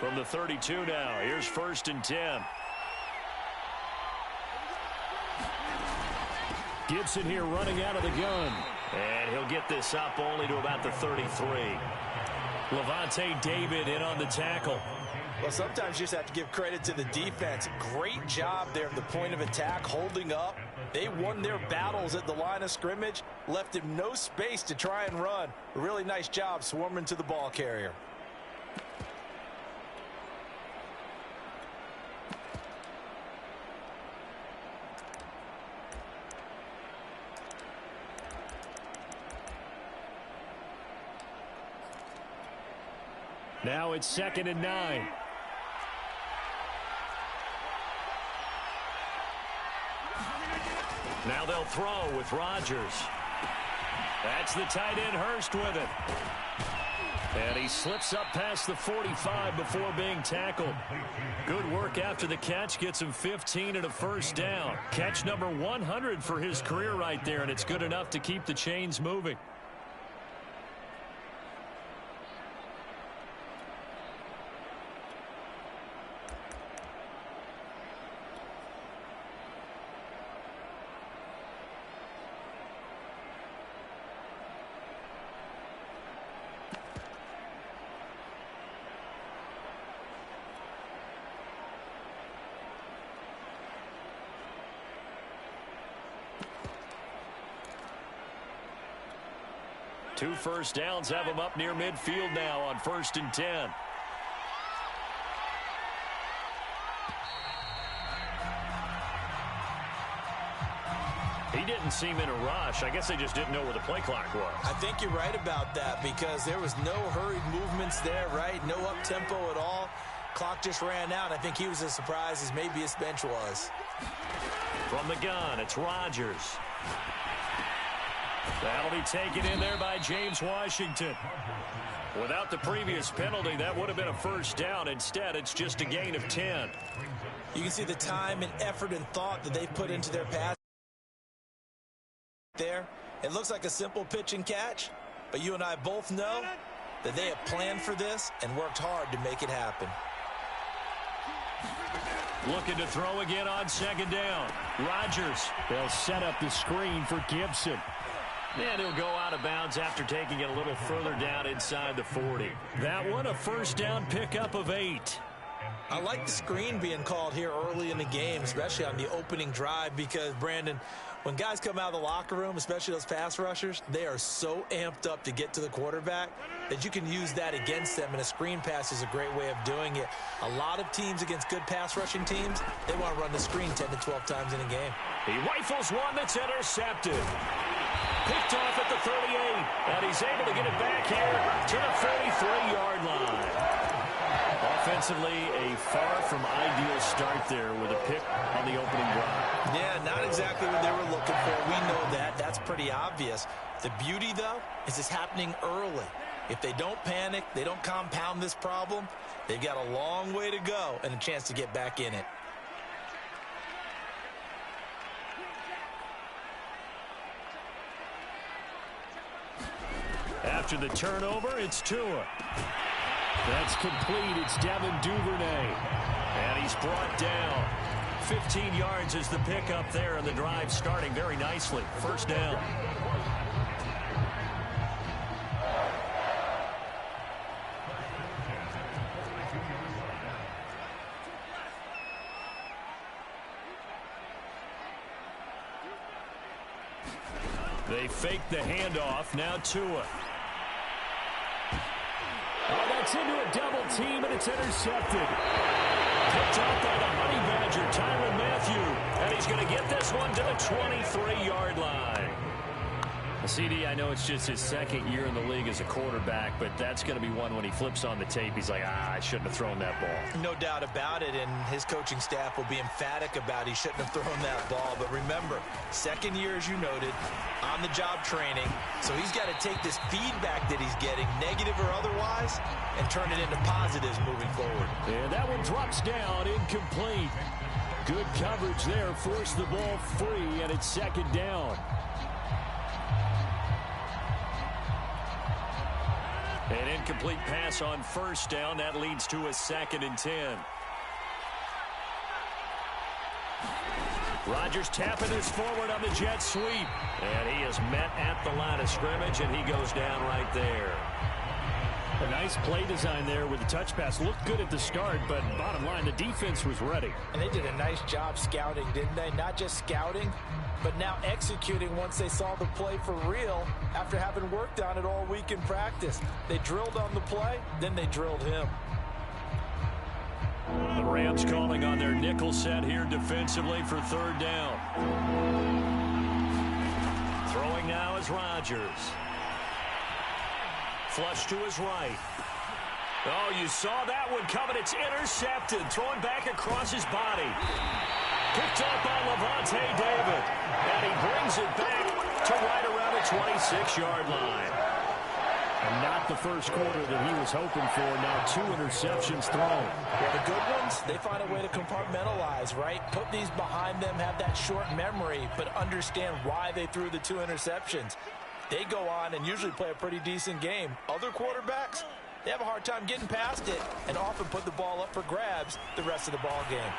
From the 32 now, here's 1st and 10. Gibson here running out of the gun. And he'll get this up only to about the 33. Levante David in on the tackle. Well, sometimes you just have to give credit to the defense. Great job there at the point of attack, holding up. They won their battles at the line of scrimmage, left him no space to try and run. A really nice job swarming to the ball carrier. Now it's 2nd and 9. Now they'll throw with Rodgers. That's the tight end Hurst with it. And he slips up past the 45 before being tackled. Good work after the catch. Gets him 15 and a 1st down. Catch number 100 for his career right there, and it's good enough to keep the chains moving. Two 1st downs have him up near midfield now on 1st and 10. He didn't seem in a rush. I guess they just didn't know where the play clock was. I think you're right about that because there was no hurried movements there, right? No up-tempo at all. Clock just ran out. I think he was as surprised as maybe his bench was. From the gun, it's Rodgers. That'll be taken in there by James Washington. Without the previous penalty, that would have been a 1st down. Instead, it's just a gain of 10. You can see the time and effort and thought that they've put into their pass there. It looks like a simple pitch and catch, but you and I both know that they have planned for this and worked hard to make it happen. Looking to throw again on 2nd down. Rodgers. They'll set up the screen for Gibson. And he'll go out of bounds after taking it a little further down inside the 40. That one a 1st down pickup of 8. I like the screen being called here early in the game, especially on the opening drive, because, Brandon, when guys come out of the locker room, especially those pass rushers, they are so amped up to get to the quarterback that you can use that against them, and a screen pass is a great way of doing it. A lot of teams against good pass rushing teams, they want to run the screen 10 to 12 times in a game. He rifles one that's intercepted. Picked off at the 38, and he's able to get it back here to the 43-yard line. Offensively, a far from ideal start there with a pick on the opening drive. Yeah, not exactly what they were looking for. We know that. That's pretty obvious. The beauty, though, is it's happening early. If they don't panic, they don't compound this problem, they've got a long way to go and a chance to get back in it. After the turnover, it's Tua. That's complete. It's Devin Duvernay. And he's brought down. 15 yards is the pickup there, and the drive starting very nicely. 1st down. They fake the handoff. Now Tua. Oh, that's into a double team, and it's intercepted. Picked up by the Honey Badger, Tyrann Mathieu. And he's going to get this one to the 23-yard line. CD, I know it's just his 2nd year in the league as a quarterback, but that's going to be one when he flips on the tape. He's like, I shouldn't have thrown that ball. No doubt about it, and his coaching staff will be emphatic about he shouldn't have thrown that ball. But remember, 2nd year, as you noted, on-the-job training. So he's got to take this feedback that he's getting, negative or otherwise, and turn it into positives moving forward. And that one drops down, incomplete. Good coverage there, forced the ball free, and it's 2nd down. An incomplete pass on first down. That leads to a 2nd and 10. Rodgers tapping this forward on the jet sweep. And he is met at the line of scrimmage, and he goes down right there. A nice play design there with the touch pass. Looked good at the start, but bottom line, the defense was ready. And they did a nice job scouting, didn't they? Not just scouting, but now executing once they saw the play for real after having worked on it all week in practice. They drilled on the play, then they drilled him. The Rams calling on their nickel set here defensively for 3rd down. Throwing now is Rodgers. Flush to his right. Oh, you saw that one coming. It's intercepted. Throwing back across his body. Picked up by Levante David. And he brings it back to right around the 26-yard line. And not the first quarter that he was hoping for. Now 2 interceptions thrown. Well, the good ones, they find a way to compartmentalize, right? Put these behind them, have that short memory, but understand why they threw the 2 interceptions. They go on and usually play a pretty decent game. Other quarterbacks, they have a hard time getting past it and often put the ball up for grabs the rest of the ball game.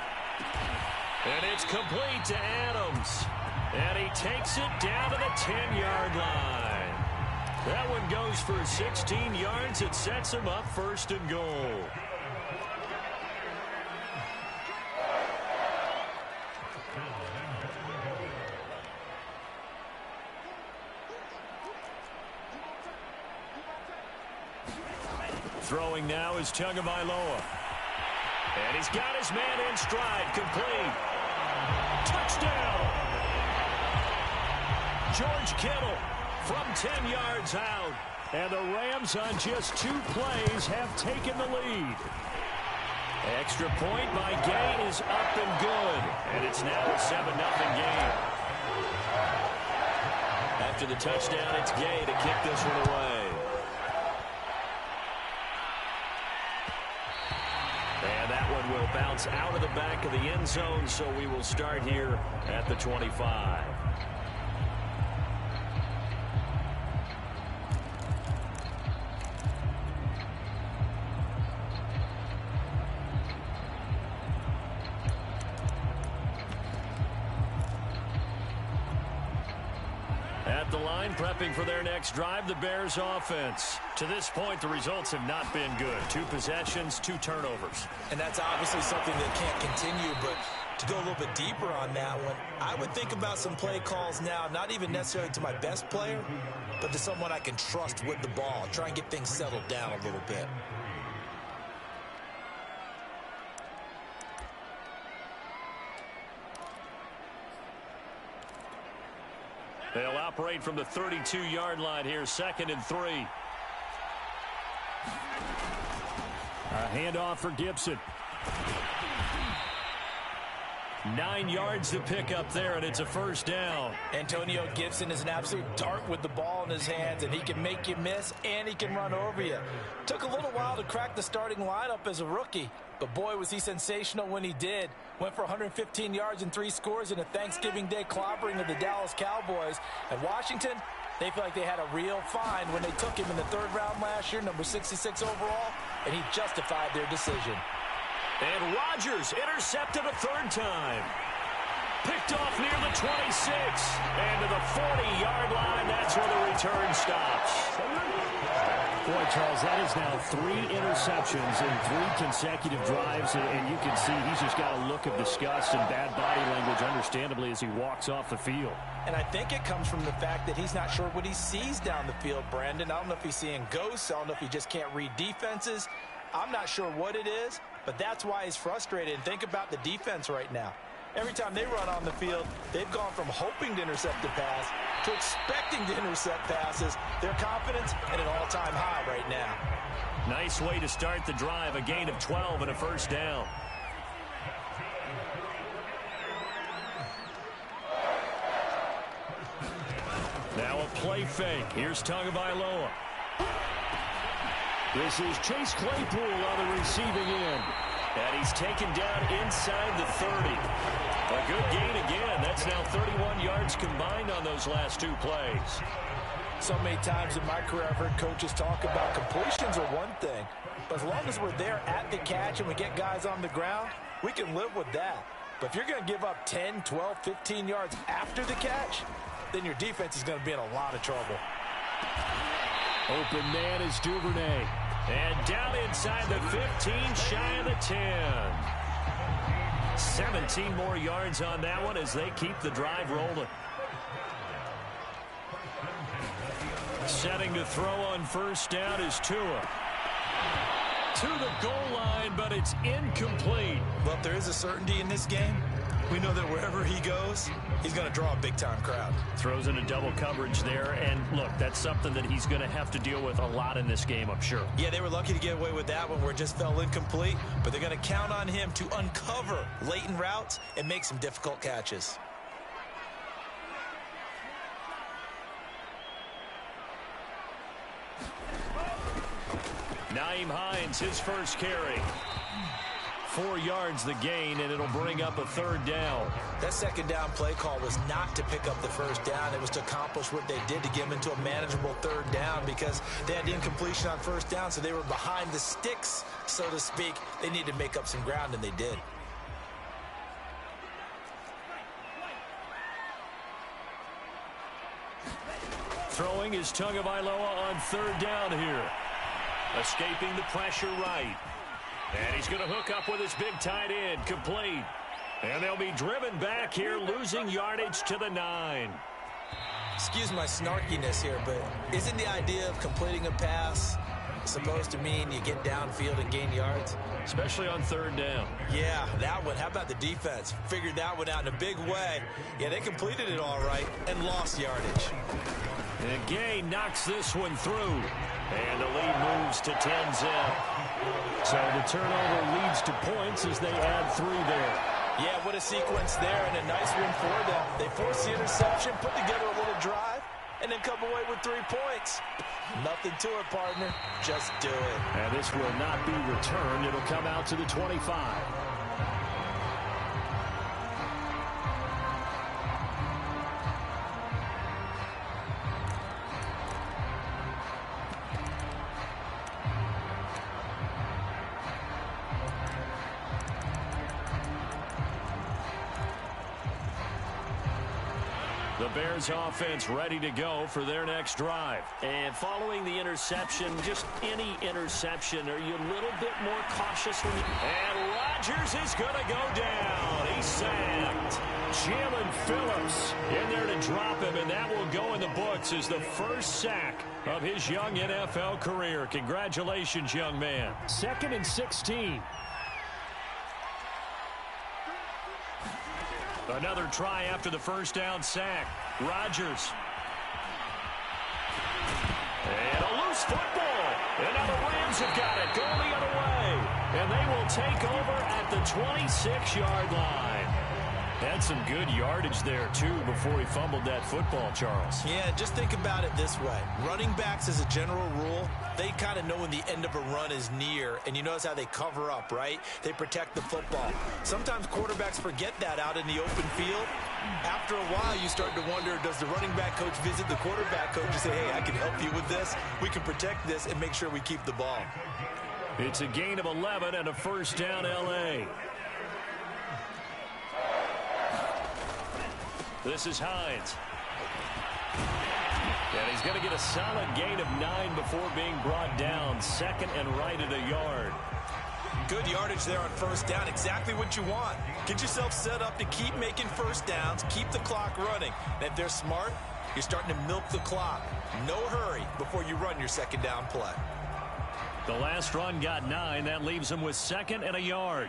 And it's complete to Adams. And he takes it down to the 10-yard line. That one goes for 16 yards. It sets him up 1st and goal. Throwing now is Tagovailoa. And he's got his man in stride. Complete. Touchdown. George Kittle from 10 yards out. And the Rams on just 2 plays have taken the lead. Extra point by Gay is up and good. And it's now a 7-0 game. After the touchdown, it's Gay to kick this one away. And that one will bounce out of the back of the end zone, so we will start here at the 25. At the line, prepping for their next drive, the Bears offense. To this point, the results have not been good. 2 possessions, 2 turnovers. And that's obviously something that can't continue, but to go a little bit deeper on that one, I would think about some play calls now, not even necessarily to my best player, but to someone I can trust with the ball. Try and get things settled down a little bit. They'll operate from the 32-yard line here, 2nd and 3. A handoff for Gibson. 9 yards to pick up there, and it's a 1st down. Antonio Gibson is an absolute dart with the ball in his hands, and he can make you miss, and he can run over you. Took a little while to crack the starting lineup as a rookie, but boy, was he sensational when he did. Went for 115 yards and 3 scores in a Thanksgiving Day clobbering of the Dallas Cowboys. And Washington, they feel like they had a real find when they took him in the 3rd round last year, number 66 overall, and he justified their decision. And Rodgers intercepted a 3rd time. Picked off near the 26. And to the 40-yard line, that's where the return stops. Boy, Charles, that is now 3 interceptions in 3 consecutive drives, and you can see he's just got a look of disgust and bad body language, understandably, as he walks off the field. And I think it comes from the fact that he's not sure what he sees down the field, Brandon. I don't know if he's seeing ghosts. I don't know if he just can't read defenses. I'm not sure what it is, but that's why he's frustrated. And think about the defense right now. Every time they run on the field, they've gone from hoping to intercept a pass to expecting to intercept passes. Their confidence at an all-time high right now. Nice way to start the drive, a gain of 12 and a 1st down. Now a play fake. Here's Tagovailoa. This is Chase Claypool on the receiving end. And he's taken down inside the 30. A good gain again. That's now 31 yards combined on those last 2 plays. So many times in my career, I've heard coaches talk about completions are one thing, but as long as we're there at the catch and we get guys on the ground, we can live with that. But if you're going to give up 10, 12, 15 yards after the catch, then your defense is going to be in a lot of trouble. Open man is Duvernay. And down inside the 15, shy of the 10. 17 more yards on that one as they keep the drive rolling. Setting to throw on first down is Tua. To the goal line, but it's incomplete. Well, if there is a certainty in this game, we know that wherever he goes, he's going to draw a big-time crowd. Throws into double coverage there, and look, that's something that he's going to have to deal with a lot in this game, I'm sure. Yeah, they were lucky to get away with that one where it just fell incomplete, but they're going to count on him to uncover latent routes and make some difficult catches. Nyheim Hines, his first carry. 4 yards the gain, and it'll bring up a third down. That second down play call was not to pick up the first down. It was to accomplish what they did to get them into a manageable third down because they had incompletion on first down, so they were behind the sticks, so to speak. They needed to make up some ground, and they did. Throwing is Tagovailoa on third down here. Escaping the pressure right. And he's going to hook up with his big tight end, complete. And they'll be driven back here, losing yardage to the 9. Excuse my snarkiness here, but isn't the idea of completing a pass supposed to mean you get downfield and gain yards? Especially on third down. Yeah, that one. How about the defense? Figured that one out in a big way. Yeah, they completed it all right and lost yardage. And Gay knocks this one through. And the lead moves to 10-zip. So the turnover leads to points as they add 3 there. Yeah, what a sequence there and a nice win for them. They forced the interception, put together a little drive, and then come away with 3 points. Nothing to it, partner. Just do it. And this will not be returned. It'll come out to the 25. The Bears offense ready to go for their next drive. And following the interception, just any interception, are you a little bit more cautious when you... And Rodgers is going to go down. He's sacked. Jalen Phillips in there to drop him, and that will go in the books as the first sack of his young NFL career. Congratulations, young man. 2nd and 16. Another try after the first down sack. Rodgers. And a loose football. And now the Rams have got it. Going the other way. And they will take over at the 26-yard line. Had some good yardage there, too, before he fumbled that football, Charles. Yeah, just think about it this way. Running backs, as a general rule, they kind of know when the end of a run is near, and you notice how they cover up, right? They protect the football. Sometimes quarterbacks forget that out in the open field. After a while, you start to wonder, does the running back coach visit the quarterback coach and say, hey, I can help you with this? We can protect this and make sure we keep the ball. It's a gain of 11 and a first down, L.A. This is Hines. And he's going to get a solid gain of 9 before being brought down. 2nd and right at a yard. Good yardage there on first down. Exactly what you want. Get yourself set up to keep making first downs, keep the clock running. And if they're smart, you're starting to milk the clock. No hurry before you run your second down play. The last run got 9. That leaves him with 2nd and a yard.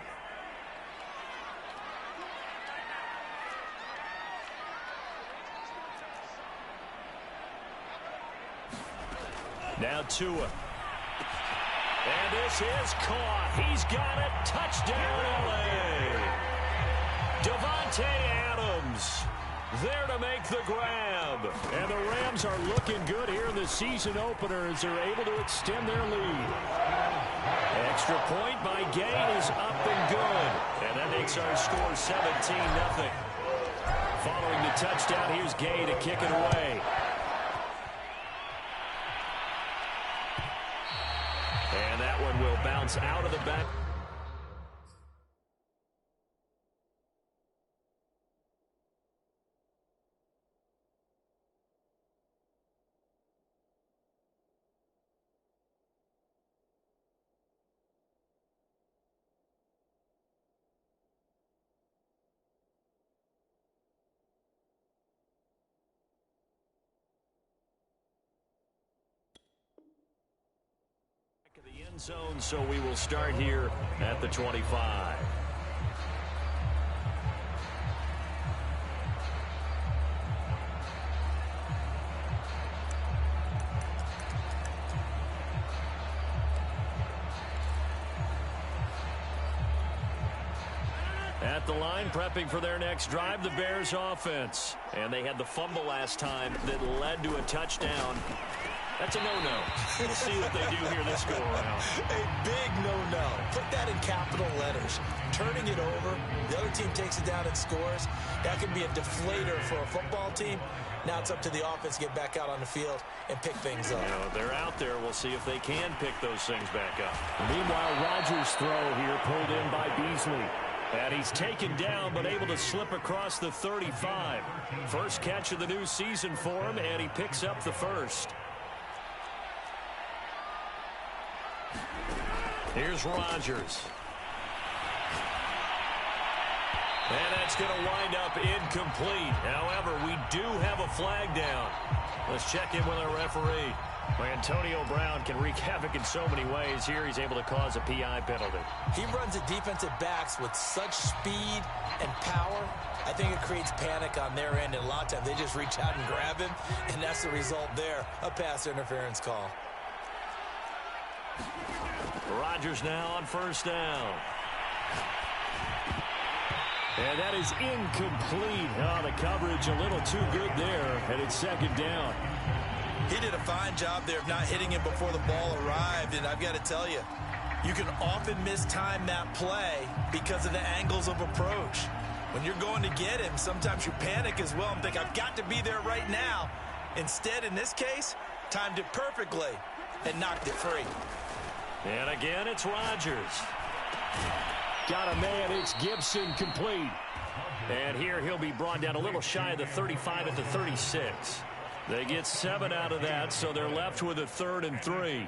Now Tua. And this is caught. He's got it. Touchdown, L.A. Davante Adams there to make the grab. And the Rams are looking good here in the season opener as they're able to extend their lead. Extra point by Gay is up and good. And that makes our score 17-0. Following the touchdown, here's Gay to kick it away. that one will bounce out of the back. The end zone, so we will start here at the 25. At the line, prepping for their next drive, the Bears offense. And they had the fumble last time that led to a touchdown. That's a no-no. We'll see what they do here this go-around. A big no-no. Put that in capital letters. Turning it over, the other team takes it down and scores. That can be a deflator for a football team. Now it's up to the offense to get back out on the field and pick things up. You know, they're out there. We'll see if they can pick those things back up. Meanwhile, Rodgers' throw here pulled in by Beasley. And he's taken down, but able to slip across the 35. First catch of the new season for him, and he picks up the first. Here's Rodgers. And that's going to wind up incomplete. However, we do have a flag down. Let's check in with our referee. Antonio Brown can wreak havoc in so many ways. Here he's able to cause a PI penalty. He runs the defensive backs with such speed and power. I think it creates panic on their end, and a lot of times they just reach out and grab him, and that's the result there, a pass interference call. Rodgers now on first down. And that is incomplete. Oh, the coverage a little too good there, and it's second down. He did a fine job there of not hitting him before the ball arrived, and I've got to tell you, you can often mistime that play because of the angles of approach. When you're going to get him, sometimes you panic as well and think, I've got to be there right now. Instead, in this case, timed it perfectly and knocked it free. And again, it's Rodgers. Got a man, it's Gibson, complete. And here he'll be brought down a little shy of the 35 at the 36. They get 7 out of that, so they're left with a 3rd and 3.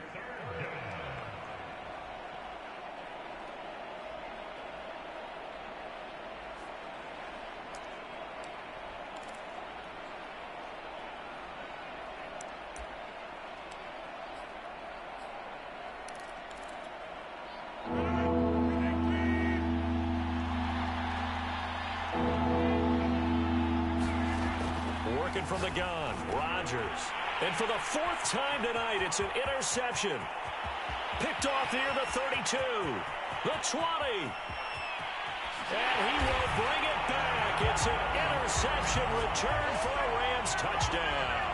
From the gun, Rodgers. And for the 4th time tonight, it's an interception. Picked off near the 32, the 20. And he will bring it back. It's an interception return for a Rams touchdown.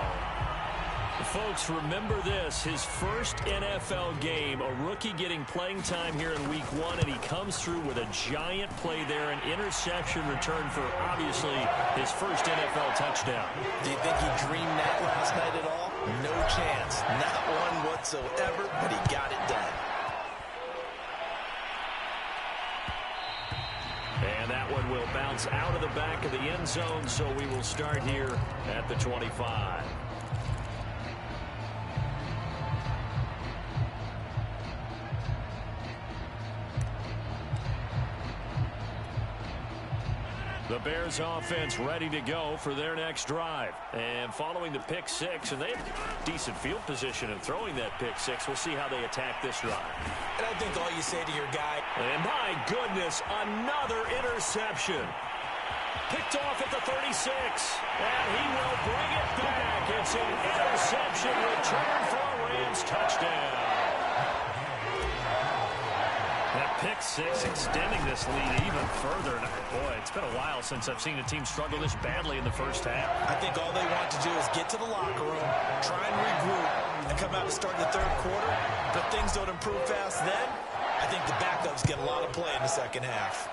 Folks, remember this, his first NFL game, a rookie getting playing time here in week 1, and he comes through with a giant play there, an interception return for, obviously, his first NFL touchdown. Do you think he dreamed that last night at all? No chance. Not one whatsoever, but he got it done. And that one will bounce out of the back of the end zone, so we will start here at the 25. The Bears offense ready to go for their next drive. And following the pick 6, and they have decent field position in throwing that pick 6. We'll see how they attack this drive. And I think all you say to your guy. And my goodness, another interception. Picked off at the 36. And he will bring it back. It's an interception return for a Rams touchdown. That pick 6 extending this lead even further. And boy, it's been a while since I've seen a team struggle this badly in the first half. I think all they want to do is get to the locker room, try and regroup, and come out to start the 3rd quarter. But things don't improve fast then. I think the backups get a lot of play in the second half.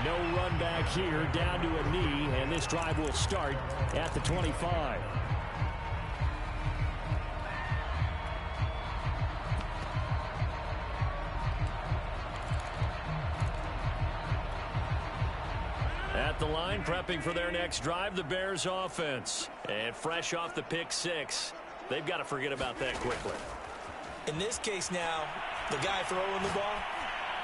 No run back here, down to a knee, and this drive will start at the 25. At the line, prepping for their next drive, the Bears offense. And fresh off the pick six, they've got to forget about that quickly. In this case now, the guy throwing the ball,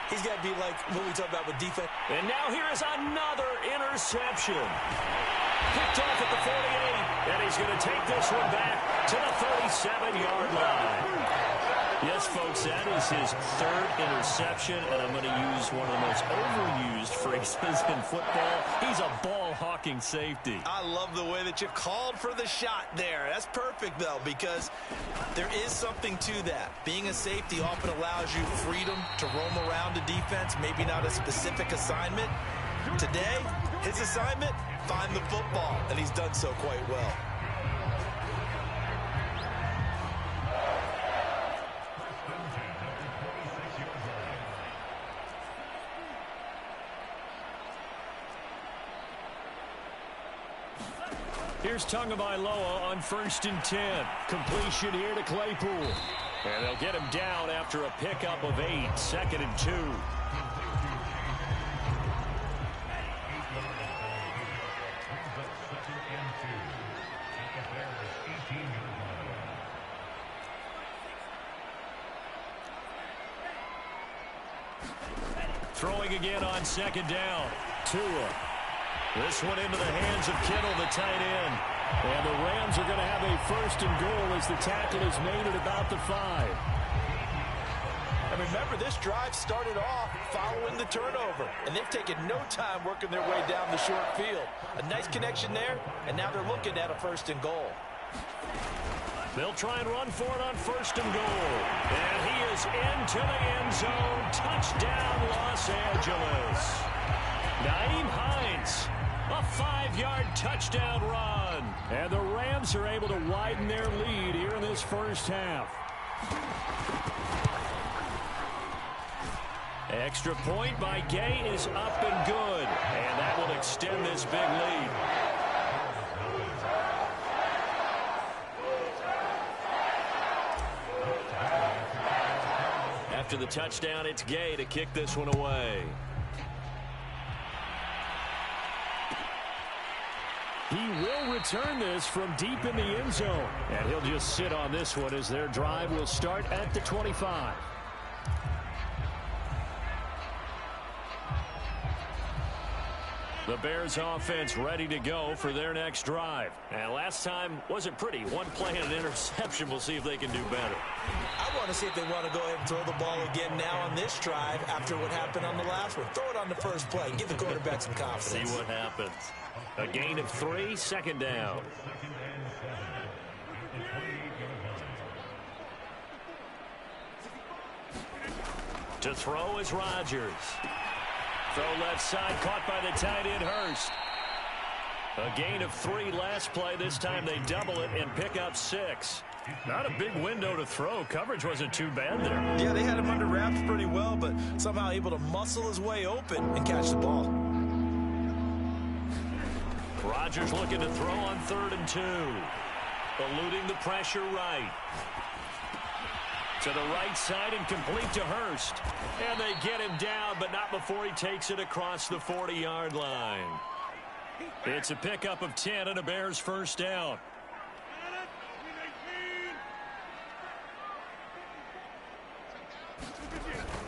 he's got to be like what we talk about with defense. And now here is another interception. Picked off at the 48, and he's going to take this one back to the 37-yard line. Yes, folks, that is his third interception, and I'm going to use one of the most overused phrases in football. He's a ball-hawking safety. I love the way that you called for the shot there. That's perfect, though, because there is something to that. Being a safety often allows you freedom to roam around the defense, maybe not a specific assignment. Today, his assignment, find the football, and he's done so quite well. Here's Tagovailoa on 1st and 10. Completion here to Claypool. And they'll get him down after a pickup of 8. 2nd and 2. Throwing again on 2nd down. Tua. This one into the hands of Kittle, the tight end. And the Rams are going to have a 1st and goal as the tackle is made at about the 5. And remember, this drive started off following the turnover. And they've taken no time working their way down the short field. A nice connection there, and now they're looking at a 1st and goal. They'll try and run for it on 1st and goal. And he is into the end zone. Touchdown, Los Angeles. Nyheim Hines, a 5-yard touchdown run. And the Rams are able to widen their lead here in this first half. Extra point by Gay is up and good. And that will extend this big lead. After the touchdown, it's Gay to kick this one away. He will return this from deep in the end zone. And he'll just sit on this one as their drive will start at the 25. The Bears offense ready to go for their next drive. And last time wasn't pretty. One play and an interception. We'll see if they can do better. I want to see if they want to go ahead and throw the ball again now on this drive after what happened on the last one. Throw it on the first play. Give the quarterback some confidence. See what happens. A gain of 3, 2nd down. To throw is Rodgers. Throw left side, caught by the tight end Hurst. A gain of 3 last play. This time they double it and pick up 6. Not a big window to throw. Coverage wasn't too bad there. Yeah, they had him under wraps pretty well, but somehow able to muscle his way open and catch the ball. Rodgers looking to throw on 3rd and 2. Eluding the pressure right. To the right side and complete to Hurst. And they get him down, but not before he takes it across the 40-yard line. It's a pickup of 10 and a Bears 1st down.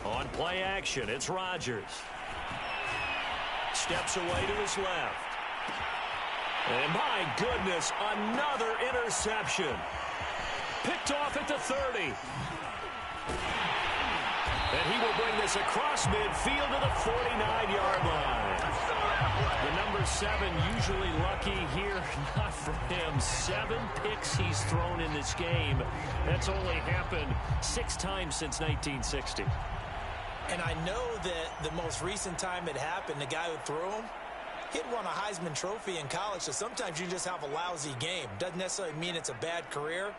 On play action, it's Rodgers. Steps away to his left. And my goodness, another interception. Picked off at the 30. And he will bring this across midfield to the 49-yard line. The number 7 usually lucky here. Not for him. 7 picks he's thrown in this game. That's only happened 6 times since 1960. And I know that the most recent time it happened, the guy who threw him, he'd won a Heisman Trophy in college, so sometimes you just have a lousy game. Doesn't necessarily mean it's a bad career,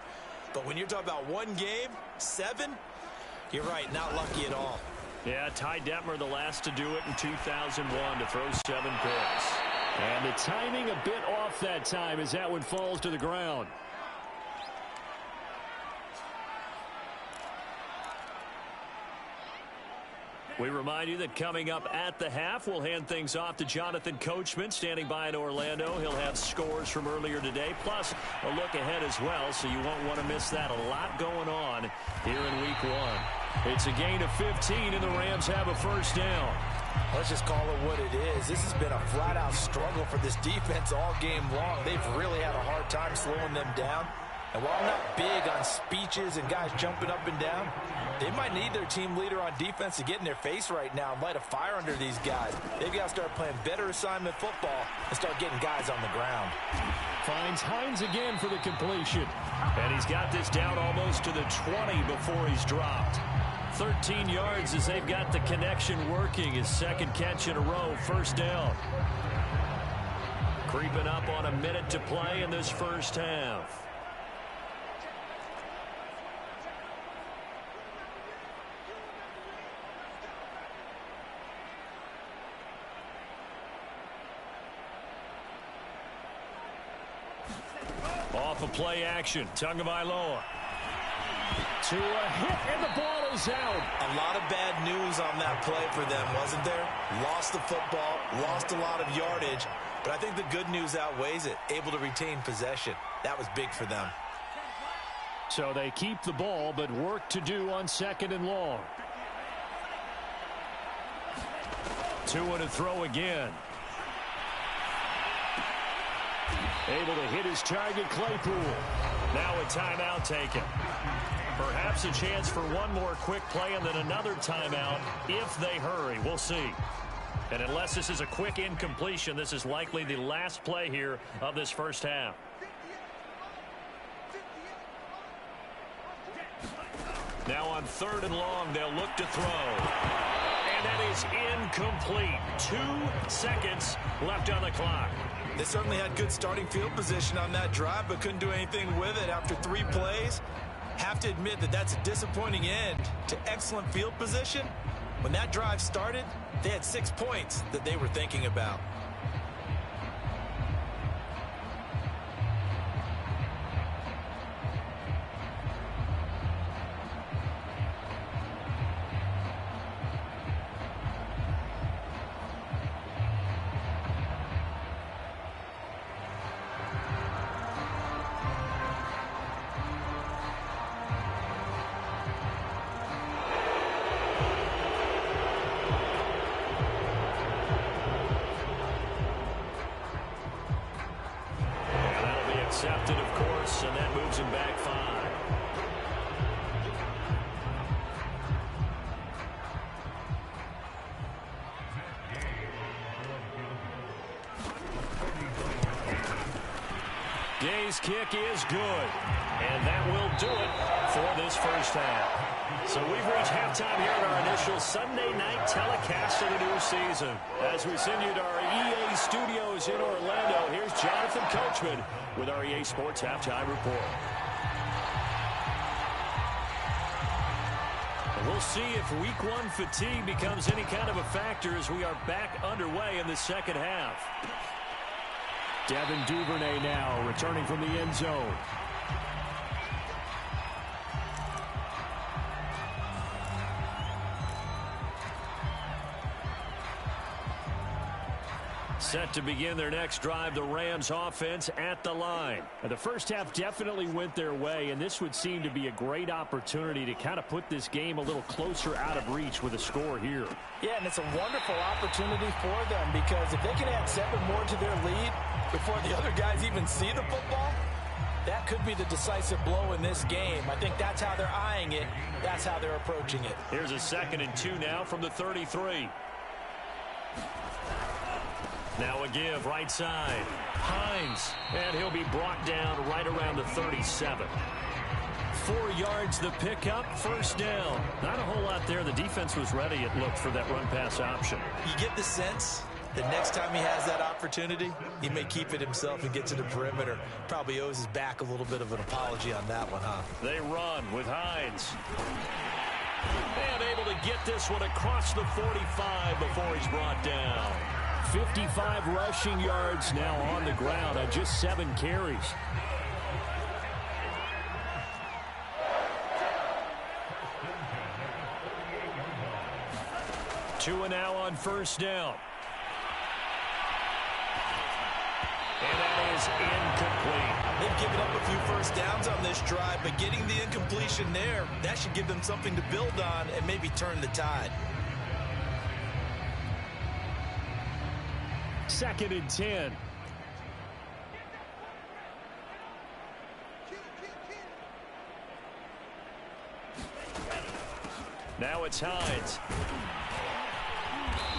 but when you're talking about one game, 7, you're right, not lucky at all. Yeah, Ty Detmer the last to do it in 2001 to throw 7 picks. And the timing a bit off that time as that one falls to the ground. We remind you that coming up at the half, we'll hand things off to Jonathan Coachman, standing by in Orlando. He'll have scores from earlier today, plus a look ahead as well, so you won't want to miss that. A lot going on here in Week 1. It's a gain of 15, and the Rams have a first down. Let's just call it what it is. This has been a flat-out struggle for this defense all game long. They've really had a hard time slowing them down. And while I'm not big on speeches and guys jumping up and down, they might need their team leader on defense to get in their face right now and light a fire under these guys. They've got to start playing better assignment football and start getting guys on the ground. Finds Hines again for the completion. And he's got this down almost to the 20 before he's dropped. 13 yards as they've got the connection working. His second catch in a row, first down. Creeping up on a minute to play in this first half. Off of play action, Tagovailoa. To a hit, and the ball is out. A lot of bad news on that play for them, wasn't there? Lost the football, lost a lot of yardage, but I think the good news outweighs it. Able to retain possession. That was big for them. So they keep the ball, but work to do on second and long. Tua to throw again. Able to hit his target, Claypool. Now a timeout taken. Perhaps a chance for one more quick play and then another timeout if they hurry. We'll see. And unless this is a quick incompletion, this is likely the last play here of this first half. Now on third and long, they'll look to throw. And that is incomplete. 2 seconds left on the clock. They certainly had good starting field position on that drive, but couldn't do anything with it after 3 plays. Have to admit that that's a disappointing end to excellent field position. When that drive started, they had 6 points that they were thinking about. Accepted, of course, and that moves him back 5. Gay's kick is good, and that will do it for this first half. So we've reached halftime here at our initial Sunday night telecast of the new season. As we send you to our EA studios in Orlando, here's Jonathan Coachman with our EA Sports Halftime Report. And we'll see if Week 1 fatigue becomes any kind of a factor as we are back underway in the second half. Devin Duvernay now returning from the end zone. Set to begin their next drive, the Rams offense at the line. And the first half definitely went their way, and this would seem to be a great opportunity to kind of put this game a little closer out of reach with a score here. Yeah, and it's a wonderful opportunity for them because if they can add 7 more to their lead before the other guys even see the football, that could be the decisive blow in this game. I think that's how they're eyeing it. That's how they're approaching it. Here's a 2nd and 2 now from the 33. Now a give, right side. Hines, and he'll be brought down right around the 37. 4 yards the pickup, first down. Not a whole lot there. The defense was ready, it looked, for that run-pass option. You get the sense that next time he has that opportunity, he may keep it himself and get to the perimeter. Probably owes his back a little bit of an apology on that one, huh? They run with Hines. And able to get this one across the 45 before he's brought down. 55 rushing yards now on the ground on just 7 carries. 2 now on first down. And that is incomplete. They've given up a few first downs on this drive, but getting the incompletion there, that should give them something to build on and maybe turn the tide. 2nd and 10. Now it's Hines.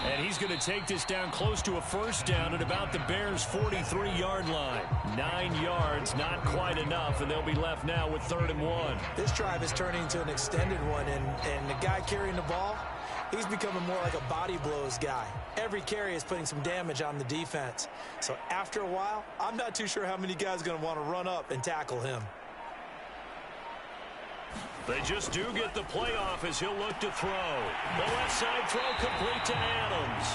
And he's going to take this down close to a first down at about the Bears' 43-yard line. 9 yards, not quite enough, and they'll be left now with 3rd and 1. This drive is turning into an extended one, and the guy carrying the ball, he's becoming more like a body blows guy. Every carry is putting some damage on the defense. So after a while, I'm not too sure how many guys are going to want to run up and tackle him. They just do get the playoff as he'll look to throw. The left side throw complete to Adams.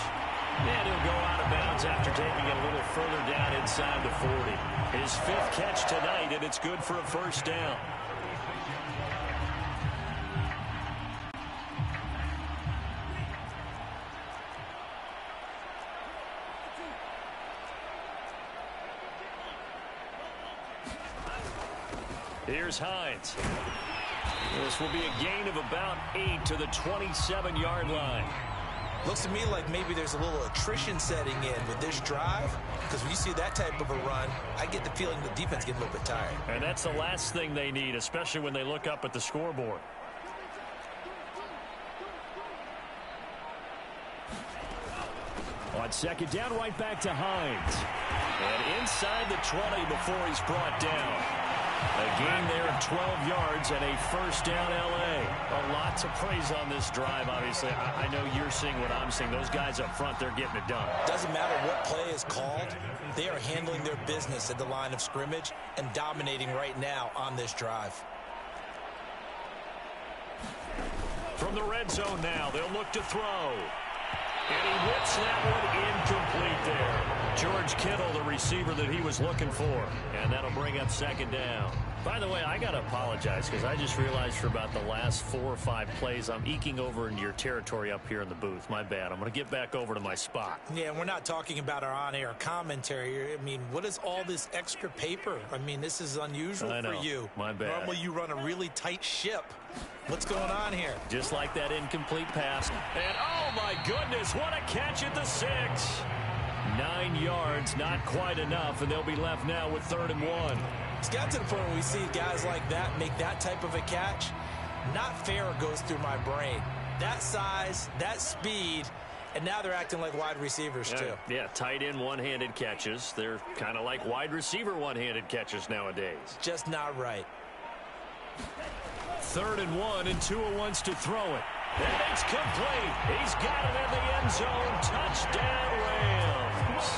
And he'll go out of bounds after taking it a little further down inside the 40. His 5th catch tonight, and it's good for a first down. Here's Hines. This will be a gain of about 8 to the 27-yard line. Looks to me like maybe there's a little attrition setting in with this drive, because when you see that type of a run, I get the feeling the defense getting a little bit tired. And that's the last thing they need, especially when they look up at the scoreboard. On 2nd down, right back to Hines. And inside the 20 before he's brought down. A gain there of 12 yards and a first down L.A. Well, lots of praise on this drive, obviously. I know you're seeing what I'm seeing. Those guys up front, they're getting it done. Doesn't matter what play is called. They are handling their business at the line of scrimmage and dominating right now on this drive. From the red zone now, they'll look to throw. And he whips that one incomplete there. George Kittle, the receiver that he was looking for. And that'll bring up 2nd down. By the way, I got to apologize because I just realized for about the last 4 or 5 plays, I'm eking over into your territory up here in the booth. My bad. I'm going to get back over to my spot. Yeah, we're not talking about our on-air commentary. I mean, what is all this extra paper? I mean, this is unusual for you. My bad. Normally you run a really tight ship. What's going on here? Just like that incomplete pass. And, oh, my goodness, what a catch at the 6. 9 yards, not quite enough, and they'll be left now with 3rd and 1. It's got to the point where we see guys like that make that type of a catch. Not fair goes through my brain. That size, that speed, and now they're acting like wide receivers too. Yeah, tight end one-handed catches. They're kind of like wide receiver one-handed catches nowadays. Just not right. 3rd and 1, and Tua wants to throw it. And it's complete. He's got it in the end zone. Touchdown, Rams.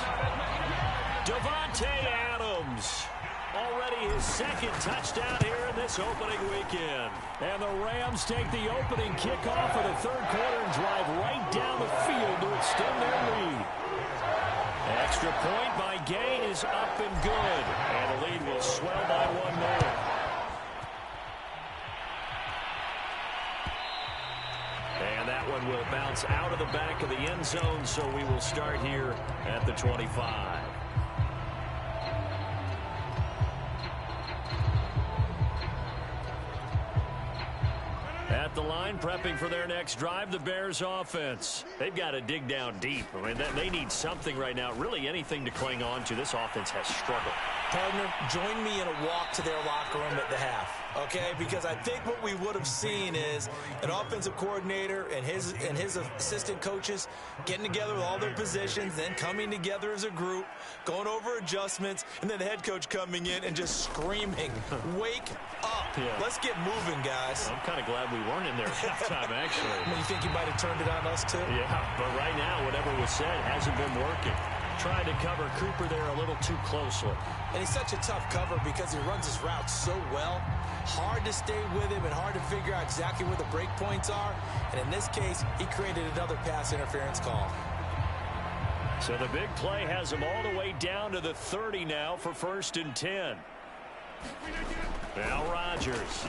Davante Adams. Already his 2nd touchdown here in this opening weekend. And the Rams take the opening kickoff of the 3rd quarter and drive right down the field to extend their lead. Extra point by Gay is up and good. And the lead will swell by 1 more. And that one will bounce out of the back of the end zone, so we will start here at the 25. At the line, prepping for their next drive, the Bears offense. They've got to dig down deep. I mean, they need something right now, really anything to cling on to. This offense has struggled. Partner, join me in a walk to their locker room at the half, okay? Because I think what we would have seen is an offensive coordinator and his assistant coaches getting together with all their positions, then coming together as a group, going over adjustments, and then the head coach coming in and just screaming, wake up. Yeah. Let's get moving, guys. I'm kind of glad we weren't in there at halftime, actually. I mean, you think you might have turned it on us, too? Yeah, but right now, whatever was said hasn't been working. Trying to cover Cooper there a little too closely. And he's such a tough cover because he runs his route so well. Hard to stay with him and hard to figure out exactly where the break points are. And in this case, he created another pass interference call. So the big play has him all the way down to the 30 now for 1st and 10. Now Rodgers.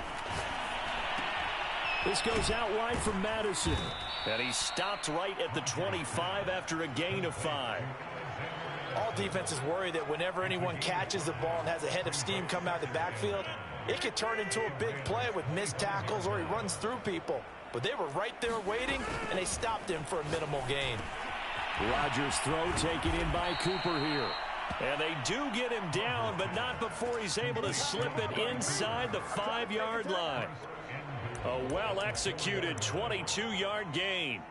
This goes out wide from Madison. And he stopped right at the 25 after a gain of 5. All defenses worry that whenever anyone catches the ball and has a head of steam come out of the backfield, it could turn into a big play with missed tackles or he runs through people. But they were right there waiting, and they stopped him for a minimal gain. Rodgers' throw taken in by Cooper here. And they do get him down, but not before he's able to slip it inside the 5-yard line. A well-executed 22-yard gain.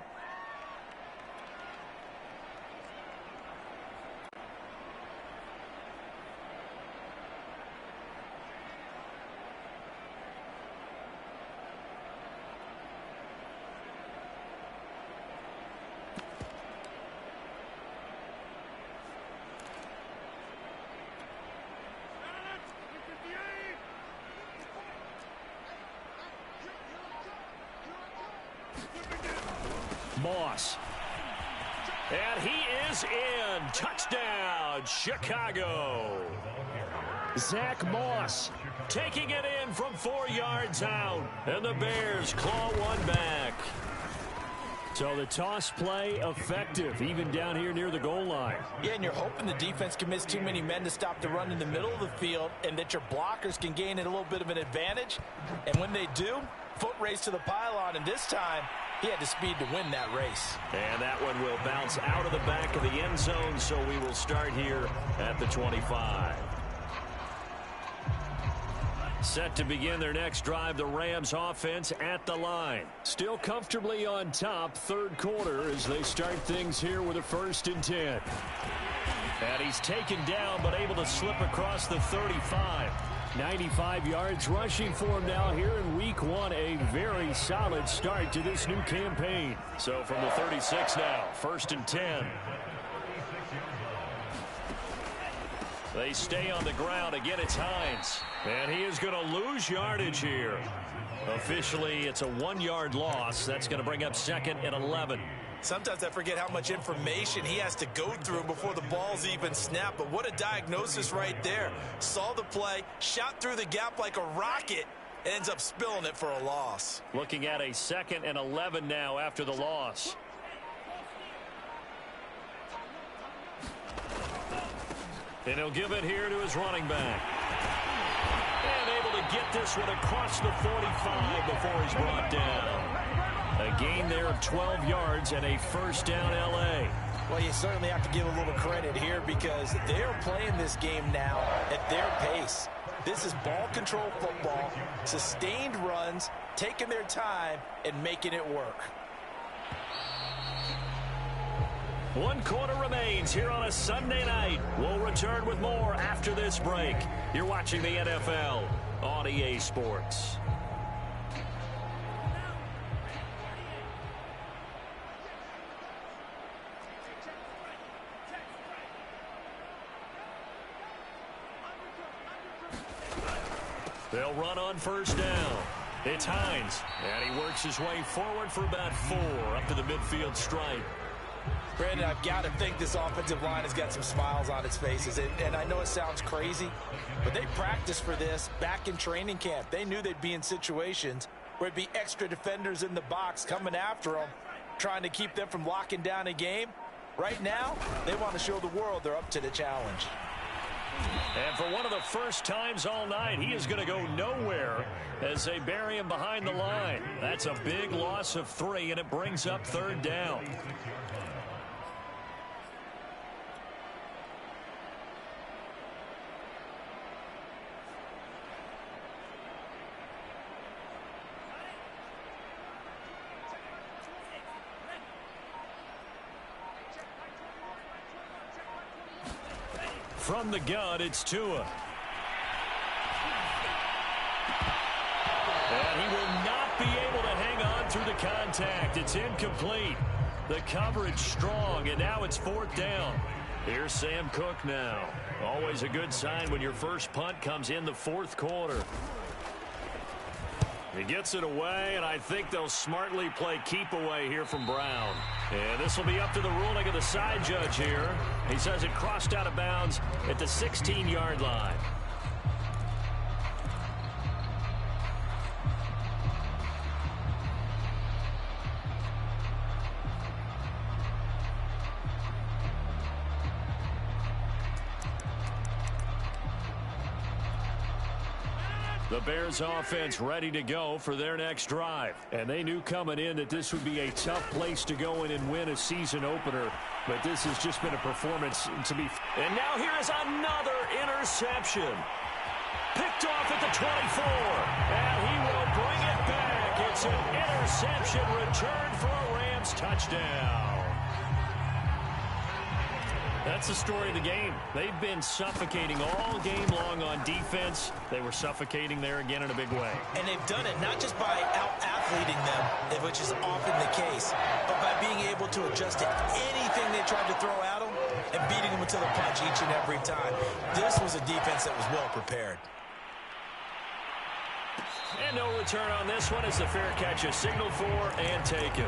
Moss. And he is in. Touchdown, Chicago. Zach Moss taking it in from 4 yards out. And the Bears claw one back. So the toss play effective, even down here near the goal line. Yeah, and you're hoping the defense can miss too many men to stop the run in the middle of the field and that your blockers can gain a little bit of an advantage. And when they do, foot race to the pylon, and this time he had the speed to win that race. And that one will bounce out of the back of the end zone, so we will start here at the 25. Set to begin their next drive, the Rams offense at the line. Still comfortably on top, third quarter, as they start things here with a 1st and 10. And he's taken down, but able to slip across the 35. 95 yards rushing for him now here in week 1. A very solid start to this new campaign. So from the 36 now, 1st and 10. They stay on the ground. Again, it's Hines. And he is going to lose yardage here. Officially, it's a 1-yard loss. That's going to bring up 2nd and 11. Sometimes I forget how much information he has to go through before the ball's even snapped. But what a diagnosis right there. Saw the play, shot through the gap like a rocket, ends up spilling it for a loss. Looking at a 2nd and 11 now after the loss. And he'll give it here to his running back. And able to get this one across the 45 before he's brought down. A gain there of 12 yards and a 1st down L.A. Well, you certainly have to give a little credit here because they're playing this game now at their pace. This is ball control football, sustained runs, taking their time and making it work. 1 quarter remains here on a Sunday night. We'll return with more after this break. You're watching the NFL on EA Sports. They'll run on 1st down. It's Hines, and he works his way forward for about 4 up to the midfield stripe. Brandon, I've got to think this offensive line has got some smiles on its faces. And I know it sounds crazy, but they practiced for this back in training camp. They knew they'd be in situations where it'd be extra defenders in the box coming after them, trying to keep them from locking down a game. Right now, they want to show the world they're up to the challenge. And for one of the first times all night, he is going to go nowhere as they bury him behind the line. That's a big loss of 3, and it brings up 3rd down. From the gun, it's Tua. And he will not be able to hang on through the contact. It's incomplete. The coverage strong, and now it's 4th down. Here's Sam Cook now. Always a good sign when your first punt comes in the 4th quarter. He gets it away, and I think they'll smartly play keep away here from Brown. And this will be up to the ruling of the side judge here. He says it crossed out of bounds at the 16-yard line. The Bears offense ready to go for their next drive. And they knew coming in that this would be a tough place to go in and win a season opener. But this has just been a performance to be. And now here is another interception. Picked off at the 24. And he will bring it back. It's an interception return for a Rams touchdown. That's the story of the game. They've been suffocating all game long on defense. They were suffocating there again in a big way. And they've done it not just by out-athleting them, which is often the case, but by being able to adjust to anything they tried to throw at them and beating them to the punch each and every time. This was a defense that was well prepared. And no return on this one as the fair catch is signaled for and taken.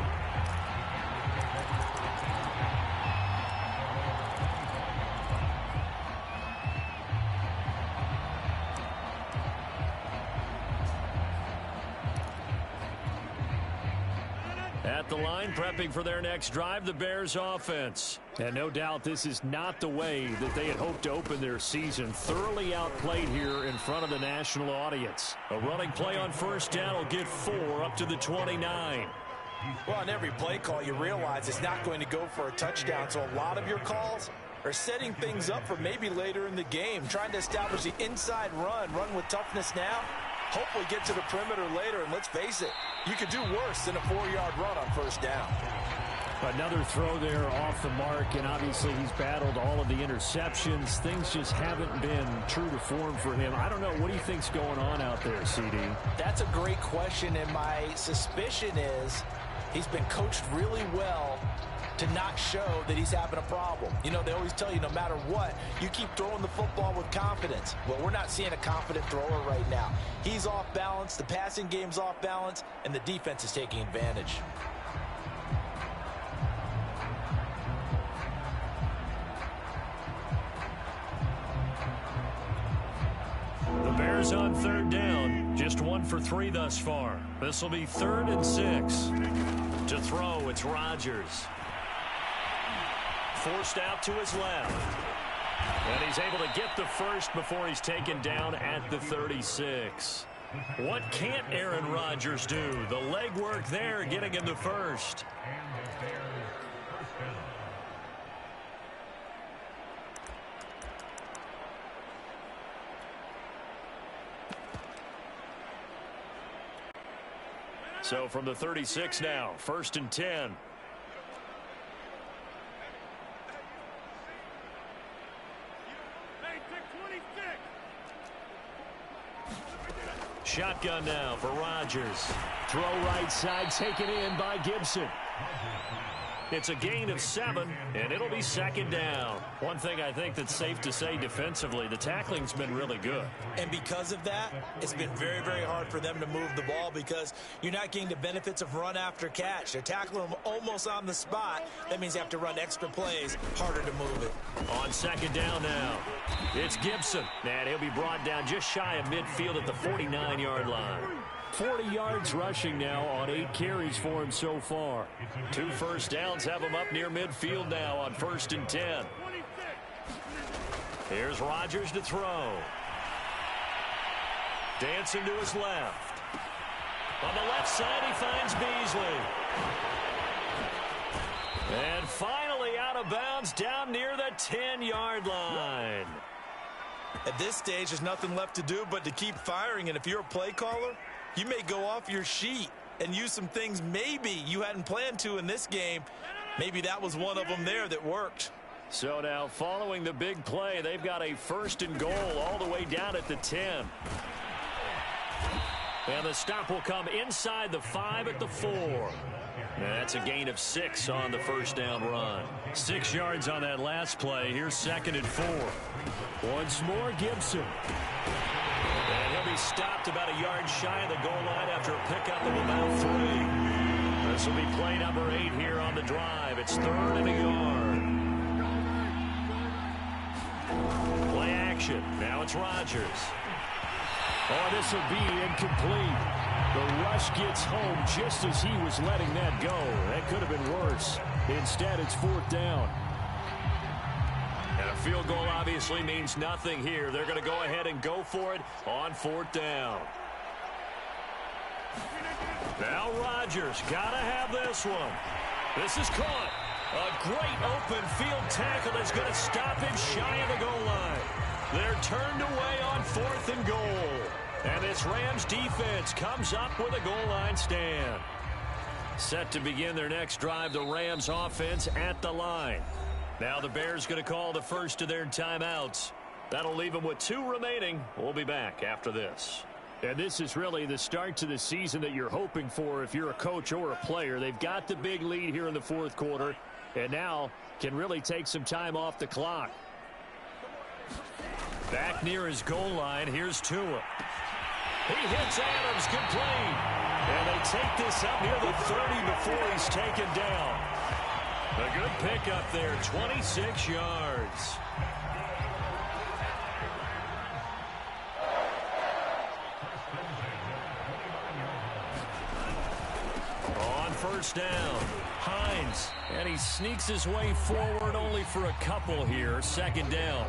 At the line, prepping for their next drive, the Bears offense. And no doubt this is not the way that they had hoped to open their season. Thoroughly outplayed here in front of the national audience. A running play on first down will get 4 up to the 29. Well, on every play call, you realize it's not going to go for a touchdown, so a lot of your calls are setting things up for maybe later in the game, trying to establish the inside run with toughness now. Hopefully get to the perimeter later, and let's face it, you could do worse than a 4-yard run on first down. Another throw there off the mark, and obviously he's battled all of the interceptions. Things just haven't been true to form for him. I don't know. What do you think's going on out there, CD? That's a great question, and my suspicion is he's been coached really well to not show that he's having a problem. You know, they always tell you no matter what, you keep throwing the football with confidence. Well, we're not seeing a confident thrower right now. He's off balance, the passing game's off balance, and the defense is taking advantage. The Bears on third down, just 1 for 3 thus far. This will be 3rd and 6. To throw, it's Rodgers. Forced out to his left. And he's able to get the first before he's taken down at the 36. What can't Aaron Rodgers do? The legwork there getting him the first. So from the 36 now, 1st and 10. Shotgun now for Rodgers. Throw right side, taken in by Gibson. It's a gain of 7, and it'll be 2nd down. One thing I think that's safe to say defensively, the tackling's been really good. And because of that, it's been very, very hard for them to move the ball because you're not getting the benefits of run after catch. They're tackling them almost on the spot. That means they have to run extra plays, harder to move it. On 2nd down now, it's Gibson. And he'll be brought down just shy of midfield at the 49-yard line. 40 yards rushing now on 8 carries for him so far. 2 first downs have him up near midfield now on 1st and 10. Here's Rodgers to throw. Dancing to his left. On the left side, he finds Beasley. And finally out of bounds down near the 10-yard line. At this stage, there's nothing left to do but to keep firing. And if you're a play caller, you may go off your sheet and use some things maybe you hadn't planned to in this game. Maybe that was one of them there that worked. So now following the big play, they've got a 1st and goal all the way down at the 10. And the stop will come inside the 5 at the 4. And that's a gain of 6 on the 1st down run. 6 yards on that last play. Here's 2nd and 4. Once more, Gibson. And he'll be stopped about a yard shy of the goal line after a pickup of about 3. This will be play number 8 here on the drive. It's 3rd and a yard. Play action. Now it's Rodgers. Oh, this will be incomplete. The rush gets home just as he was letting that go. That could have been worse. Instead, it's 4th down. And a field goal obviously means nothing here. They're going to go ahead and go for it on 4th down. Now Rodgers got to have this one. This is caught. A great open field tackle is going to stop him shy of the goal line. They're turned away on 4th and goal. And this Rams defense comes up with a goal line stand. Set to begin their next drive, the Rams offense at the line. Now the Bears going to call the first of their timeouts. That'll leave them with 2 remaining. We'll be back after this. And this is really the start to the season that you're hoping for if you're a coach or a player. They've got the big lead here in the 4th quarter, and now can really take some time off the clock. Back near his goal line, here's Tua. He hits Adams, complete. And they take this up near the 30 before he's taken down. A good pickup there, 26 yards. On 1st down, Hines. And he sneaks his way forward only for a couple here. 2nd down.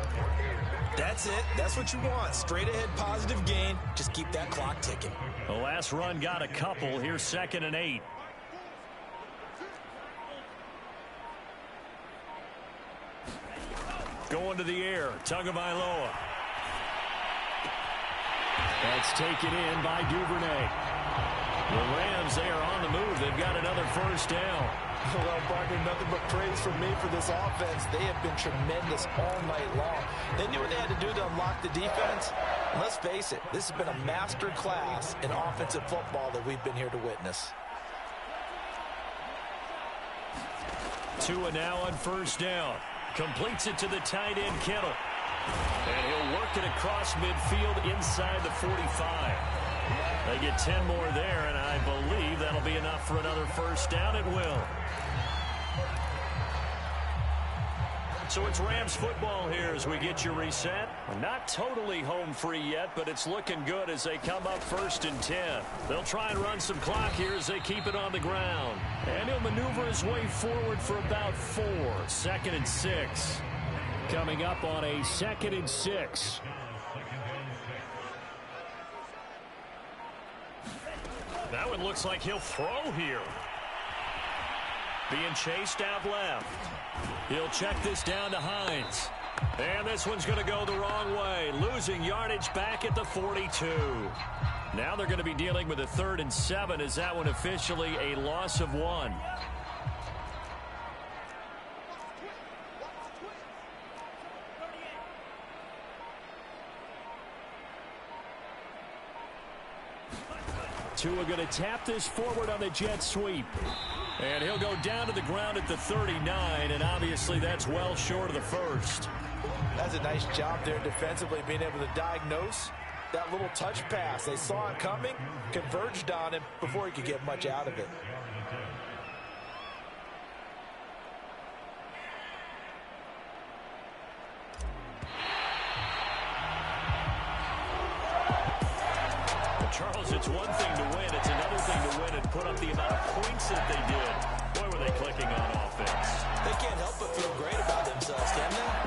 That's it. That's what you want. Straight ahead positive gain. Just keep that clock ticking. The last run got a couple. Here's 2nd and 8. Going to the air. Tagovailoa. That's taken in by Duvernay. The Rams, they are on the move. They've got another 1st down. Well, Parker, nothing but praise from me for this offense. They have been tremendous all night long. They knew what they had to do to unlock the defense. And let's face it, this has been a master class in offensive football that we've been here to witness. Tua now on 1st down. Completes it to the tight end, Kittle. And he'll work it across midfield inside the 45. They get 10 more there, and I believe that'll be enough for another 1st down. It will. So it's Rams football here as we get you reset. Not totally home free yet, but it's looking good as they come up 1st and 10. They'll try and run some clock here as they keep it on the ground. And he'll maneuver his way forward for about 4. 2nd and 6. Coming up on a 2nd and 6. That one looks like he'll throw here. Being chased out left. He'll check this down to Hines. And this one's going to go the wrong way. Losing yardage back at the 42. Now they're going to be dealing with a 3rd and 7. Is that one officially a loss of 1? Tua going to tap this forward on the jet sweep. And he'll go down to the ground at the 39, and obviously that's well short of the 1st. That's a nice job there defensively, being able to diagnose that little touch pass. They saw it coming, converged on him before he could get much out of it. Charles, it's one thing to win. It's another thing to win and put up the amount of points that they did. Boy, were they clicking on offense. They can't help but feel great about themselves, can they?